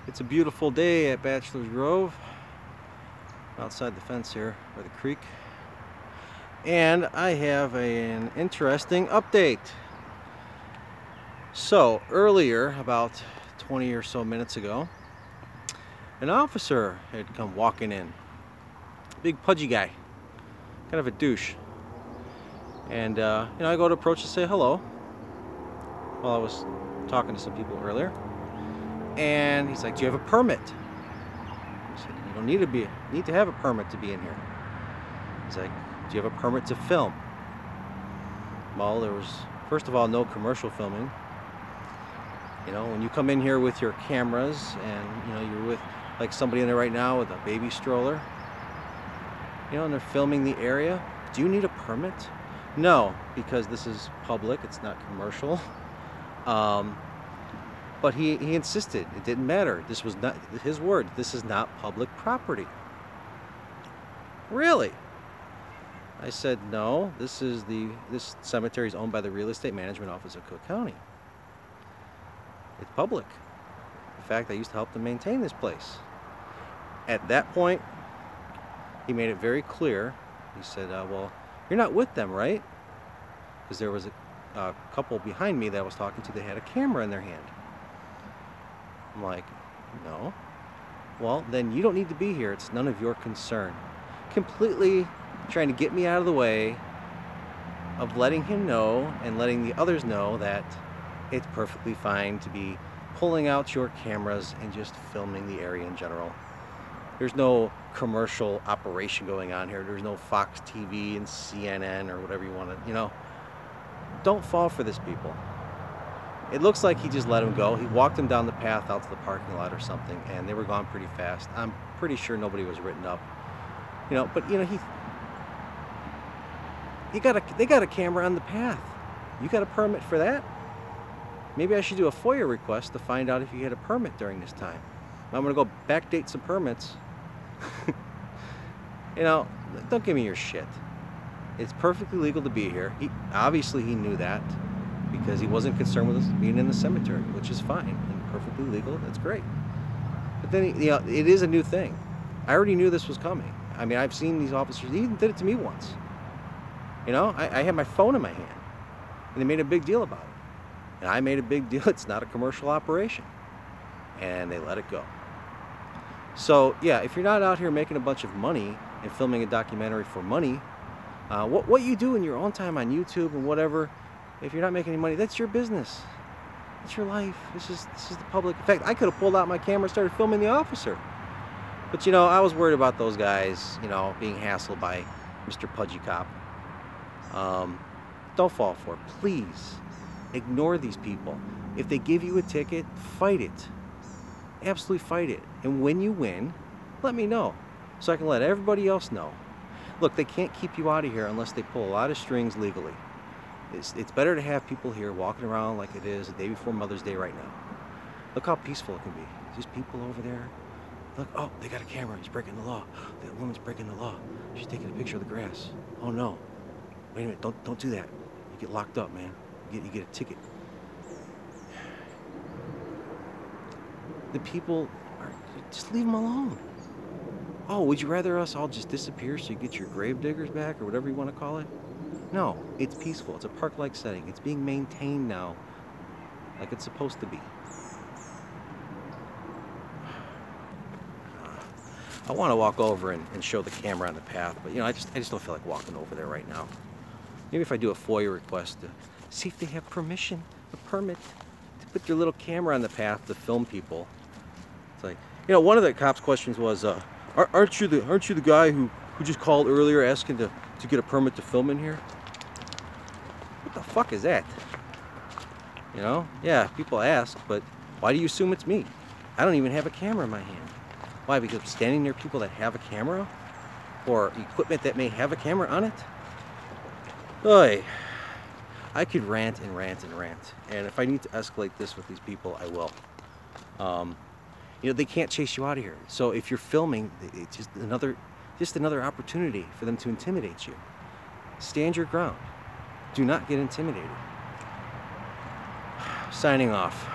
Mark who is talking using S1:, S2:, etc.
S1: It's a beautiful day at Bachelors Grove, outside the fence here, by the creek. And I have an interesting update. So, earlier, about 20 or so minutes ago, an officer had come walking in. Big pudgy guy, kind of a douche. And, I go to approach to say hello while I was talking to some people earlier. And he's like, "Do you have a permit?" I said, "You don't need to have a permit to be in here." He's like, "Do you have a permit to film?" Well, there was, first of all, no commercial filming. When you come in here with your cameras and, you're with like somebody in there right now with a baby stroller, and they're filming the area, do you need a permit? No, because this is public, it's not commercial. But he insisted it didn't matter. This was not his word. This is not public property. Really? I said, no, this cemetery is owned by the Real Estate Management Office of Cook County. It's public. In fact, I used to help them maintain this place. At that point, he made it very clear. He said, well, you're not with them, right? Because there was a couple behind me that I was talking to that had a camera in their hand. I'm like, no. Well, then you don't need to be here. It's none of your concern. Completely trying to get me out of the way of letting him know and letting the others know that it's perfectly fine to be pulling out your cameras and just filming the area in general. There's no commercial operation going on here. There's no Fox TV and CNN or whatever you want to, Don't fall for this, people. It looks like he just let him go. He walked him down the path out to the parking lot or something, and they were gone pretty fast. I'm pretty sure nobody was written up. But they got a camera on the path. You got a permit for that? Maybe I should do a FOIA request to find out if you had a permit during this time. I'm gonna go backdate some permits. Don't give me your shit. It's perfectly legal to be here. Obviously he knew that, because he wasn't concerned with us being in the cemetery, which is fine and perfectly legal. That's great. But then, it is a new thing. I already knew this was coming. I mean, I've seen these officers. He even did it to me once. I had my phone in my hand, and they made a big deal about it. And I made a big deal. It's not a commercial operation, and they let it go. So yeah, if you're not out here making a bunch of money and filming a documentary for money, what you do in your own time on YouTube and whatever. If you're not making any money, that's your business. It's your life. This is the public. In fact, I could have pulled out my camera and started filming the officer. But I was worried about those guys, being hassled by Mr. Pudgy Cop. Don't fall for it. Please ignore these people. If they give you a ticket, fight it. Absolutely fight it. And when you win, let me know so I can let everybody else know. Look, they can't keep you out of here unless they pull a lot of strings legally. It's better to have people here walking around like it is the day before Mother's Day right now. Look how peaceful it can be. Just people over there. Look, oh, they got a camera. He's breaking the law. That woman's breaking the law. She's taking a picture of the grass. Oh no. Wait a minute, don't do that. You get locked up, man. You get a ticket. The people just leave them alone. Oh, would you rather us all just disappear so you get your grave diggers back or whatever you want to call it? No, it's peaceful. It's a park-like setting. It's being maintained now like it's supposed to be. I want to walk over and show the camera on the path, but I just don't feel like walking over there right now. Maybe if I do a FOIA request to see if they have permission, a permit to put their little camera on the path to film people. It's like, one of the cops' questions was, aren't you the guy who just called earlier asking to get a permit to film in here? What the fuck is that? Yeah, people ask, but why do you assume it's me? I don't even have a camera in my hand. Why? Because I'm standing near people that have a camera? Or equipment that may have a camera on it? Oy. I could rant and rant and rant. And if I need to escalate this with these people, I will. They can't chase you out of here. So if you're filming, it's just another opportunity for them to intimidate you. Stand your ground. Do not get intimidated. Signing off.